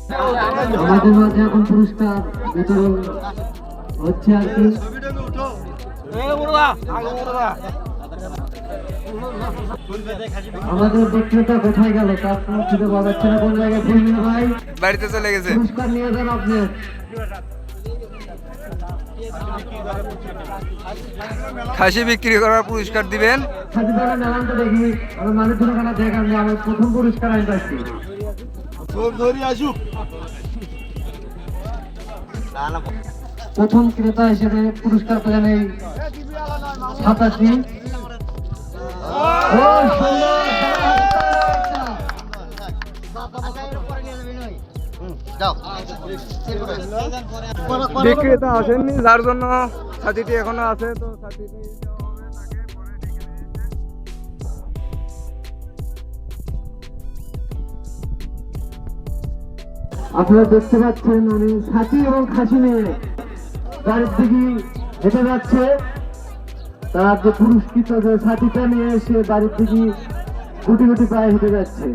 আমাদের মাঝে এখন পুরস্কার বিতরণ হচ্ছে আর কি। আমাদের বিক্রেতা কোথায় গেল তার কোনো খুঁজে পাওয়া যাচ্ছে না। কোন জায়গায় ফুলমিয়া ভাই বাড়িতে চলে গেছে। পুরস্কার নিয়ে যান আপনি। খাসি বিক্রি করার পুরস্কার দিবেন। খাসি দানা মেলান তো দেখি আমার মাঝে খানা দেখান যে আমার প্রথম পুরস্কার আমি পাচ্ছি। প্রথম ক্রেতা হিসেবে পুরস্কার পেলেন এই 87। বিক্রেতা আসেননি যার জন্য ছাতিটি এখনো আছে, তো ছাতিটি আপনারা দেখতে পাচ্ছেন আমি ছাতি এবং খাসি নিয়ে বাড়ির দিকে হেঁটে যাচ্ছে। তার যে পুরস্কৃত যে ছাতিটা নিয়ে এসে বাড়ির দিকে গুটি গুটি পায়ে হেঁটে যাচ্ছে।